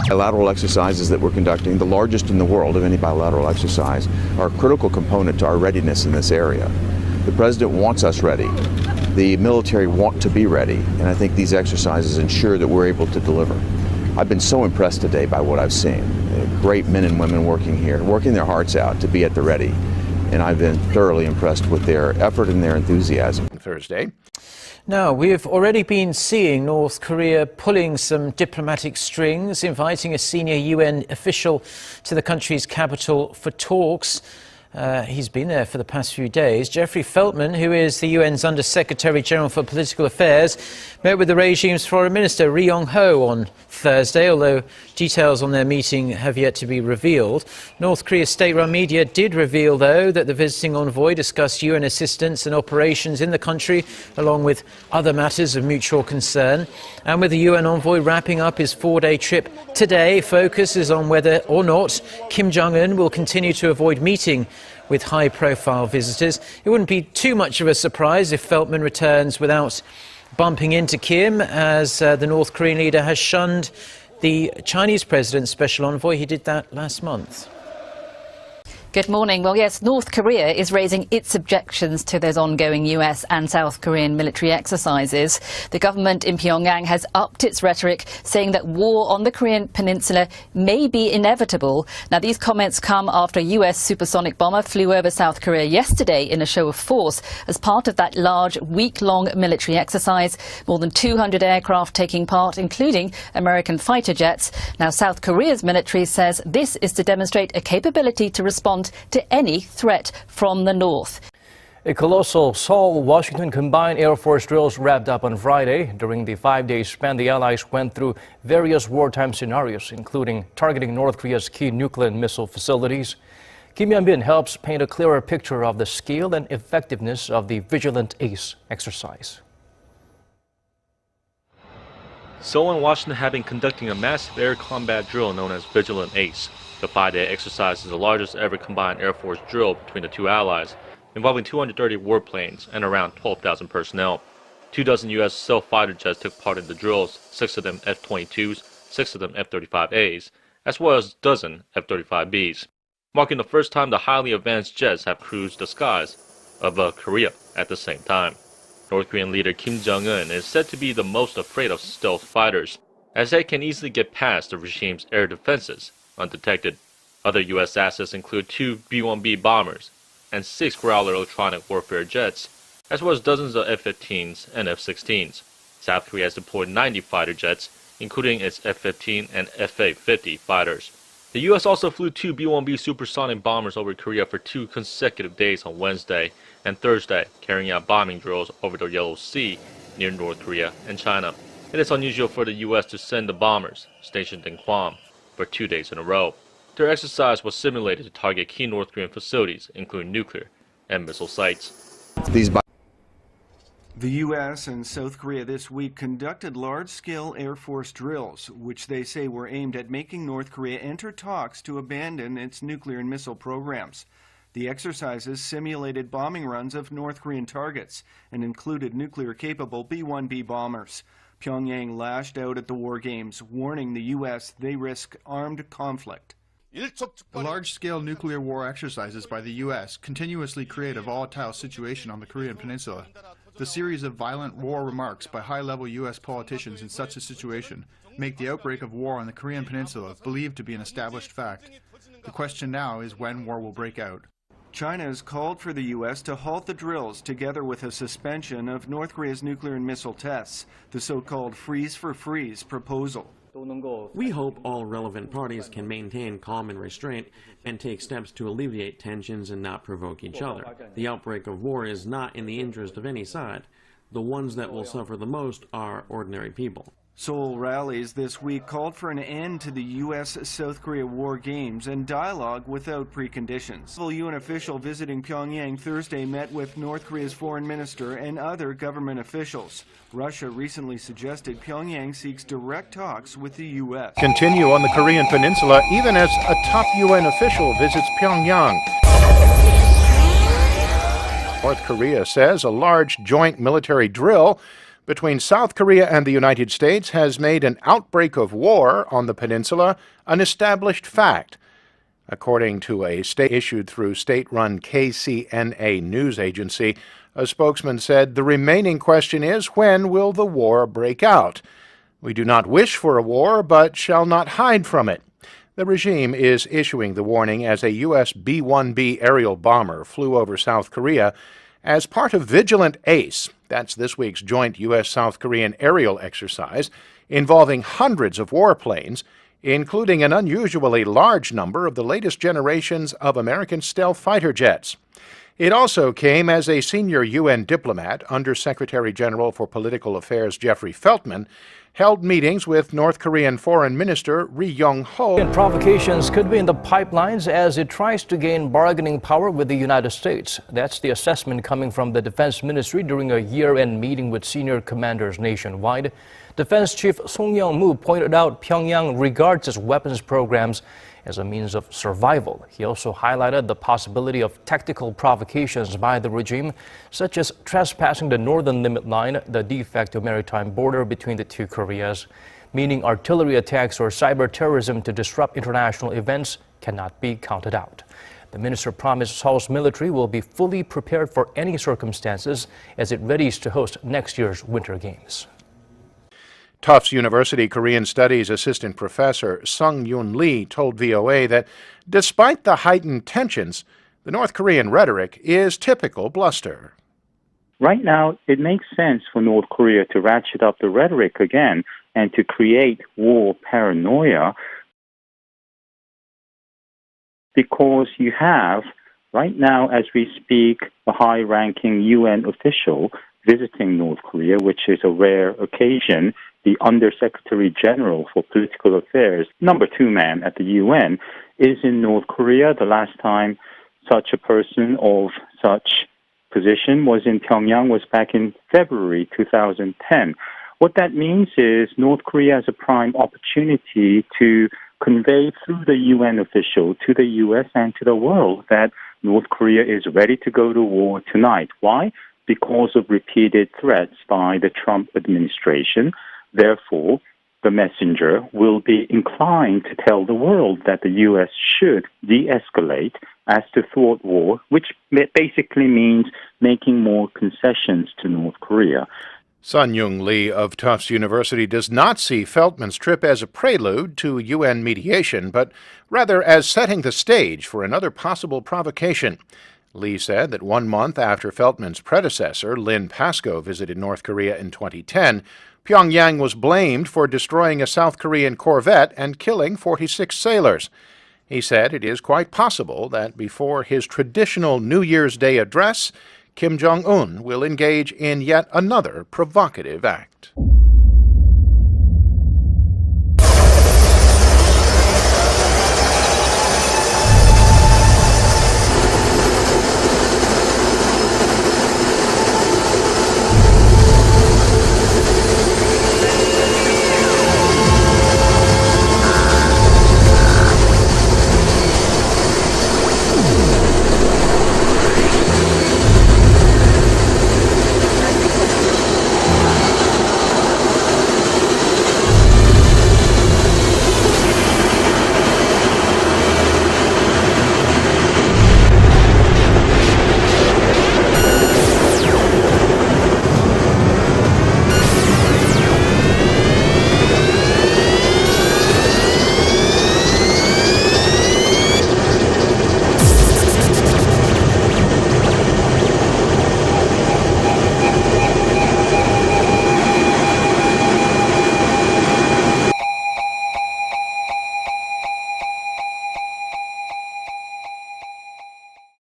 Bilateral exercises that we're conducting, the largest in the world of any bilateral exercise, are a critical component to our readiness in this area. The President wants us ready. The military want to be ready, and I think these exercises ensure that we're able to deliver. I've been so impressed today by what I've seen. Great men and women working here, working their hearts out to be at the ready, and I've been thoroughly impressed with their effort and their enthusiasm. Thursday. Now, we've already been seeing North Korea pulling some diplomatic strings, inviting a senior UN official to the country's capital for talks. He's been there for the past few days. Jeffrey Feltman, who is the UN's Under-Secretary General for Political Affairs, met with the regime's Foreign Minister Ri Yong-ho on Thursday, although details on their meeting have yet to be revealed. North Korea's state-run media did reveal, though, that the visiting envoy discussed UN assistance and operations in the country, along with other matters of mutual concern. And with the UN envoy wrapping up his four-day trip today, focus is on whether or not Kim Jong-un will continue to avoid meeting with high-profile visitors. It wouldn't be too much of a surprise if Feltman returns without bumping into Kim, as the North Korean leader has shunned the Chinese president's special envoy. He did that last month. Good morning. Well, yes, North Korea is raising its objections to those ongoing US and South Korean military exercises. The government in Pyongyang has upped its rhetoric, saying that war on the Korean peninsula may be inevitable. Now, these comments come after a US supersonic bomber flew over South Korea yesterday in a show of force as part of that large week-long military exercise. More than 200 aircraft taking part, including American fighter jets. Now, South Korea's military says this is to demonstrate a capability to respond to any threat from the north. A colossal Seoul-Washington combined Air Force drills wrapped up on Friday. During the 5-day span, the allies went through various wartime scenarios, including targeting North Korea's key nuclear and missile facilities. Kim Hyun-bin helps paint a clearer picture of the scale and effectiveness of the Vigilant Ace exercise. Seoul and Washington have been conducting a massive air combat drill known as Vigilant Ace. The 5-day exercise is the largest ever combined Air Force drill between the two allies, involving 230 warplanes and around 12,000 personnel. 24 U.S. stealth fighter jets took part in the drills, 6 of them F-22s, 6 of them F-35As, as well as a dozen F-35Bs, marking the first time the highly advanced jets have cruised the skies of Korea at the same time. North Korean leader Kim Jong-un is said to be the most afraid of stealth fighters, as they can easily get past the regime's air defenses undetected. Other U.S. assets include 2 B-1B bombers and 6 Growler electronic warfare jets, as well as dozens of F-15s and F-16s. South Korea has deployed 90 fighter jets, including its F-15 and F-A-50 fighters. The U.S. also flew 2 B-1B supersonic bombers over Korea for 2 consecutive days on Wednesday and Thursday, carrying out bombing drills over the Yellow Sea near North Korea and China. It is unusual for the U.S. to send the bombers, stationed in Guam, for 2 days in a row. Their exercise was simulated to target key North Korean facilities, including nuclear and missile sites. The U.S. and South Korea this week conducted large-scale Air Force drills, which they say were aimed at making North Korea enter talks to abandon its nuclear and missile programs. The exercises simulated bombing runs of North Korean targets and included nuclear-capable B-1B bombers. Pyongyang lashed out at the war games, warning the U.S. they risk armed conflict. The large-scale nuclear war exercises by the U.S. continuously create a volatile situation on the Korean peninsula. The series of violent war remarks by high-level U.S. politicians in such a situation make the outbreak of war on the Korean peninsula believed to be an established fact. The question now is when war will break out. China has called for the U.S. to halt the drills together with a suspension of North Korea's nuclear and missile tests, the so-called freeze-for-freeze proposal. We hope all relevant parties can maintain calm and restraint and take steps to alleviate tensions and not provoke each other. The outbreak of war is not in the interest of any side. The ones that will suffer the most are ordinary people. Seoul rallies this week called for an end to the U.S.-South Korea war games and dialogue without preconditions. A UN official visiting Pyongyang Thursday met with North Korea's foreign minister and other government officials. Russia recently suggested Pyongyang seeks direct talks with the U.S. Continue on the Korean peninsula even as a top UN official visits Pyongyang. North Korea says a large joint military drill between South Korea and the United States has made an outbreak of war on the peninsula an established fact. According to a statement issued through state-run KCNA news agency, a spokesman said the remaining question is when will the war break out? We do not wish for a war, but shall not hide from it. The regime is issuing the warning as a U.S. B-1B aerial bomber flew over South Korea as part of Vigilant Ace. That's this week's joint U.S.-South Korean aerial exercise involving hundreds of warplanes, including an unusually large number of the latest generations of American stealth fighter jets. It also came as a senior UN diplomat, Undersecretary General for Political Affairs Jeffrey Feltman, held meetings with North Korean Foreign Minister Ri Yong-ho. And provocations could be in the pipelines as it tries to gain bargaining power with the United States. That's the assessment coming from the Defense Ministry during a year-end meeting with senior commanders nationwide. Defense Chief Song Young-moo pointed out Pyongyang regards its weapons programs as a means of survival. He also highlighted the possibility of tactical provocations by the regime, such as trespassing the northern limit line, the de facto maritime border between the two Koreas, meaning artillery attacks or cyber terrorism to disrupt international events cannot be counted out. The minister promised Seoul's military will be fully prepared for any circumstances as it readies to host next year's Winter Games. Tufts University Korean Studies Assistant Professor Sung-Yoon Lee told VOA that despite the heightened tensions, the North Korean rhetoric is typical bluster. Right now, it makes sense for North Korea to ratchet up the rhetoric again and to create war paranoia because you have, right now as we speak, a high-ranking UN official visiting North Korea, which is a rare occasion. The Undersecretary General for Political Affairs, number 2 man at the UN, is in North Korea. The last time such a person of such position was in Pyongyang was back in February 2010. What that means is North Korea has a prime opportunity to convey through the UN official to the U.S. and to the world that North Korea is ready to go to war tonight. Why? Because of repeated threats by the Trump administration. Therefore, the messenger will be inclined to tell the world that the U.S. should de-escalate as to thwart war, which basically means making more concessions to North Korea. Sun-Young Lee of Tufts University does not see Feltman's trip as a prelude to UN mediation, but rather as setting the stage for another possible provocation. Lee said that 1 month after Feltman's predecessor, Lynn Pascoe, visited North Korea in 2010, Pyongyang was blamed for destroying a South Korean corvette and killing 46 sailors. He said it is quite possible that before his traditional New Year's Day address, Kim Jong-un will engage in yet another provocative act.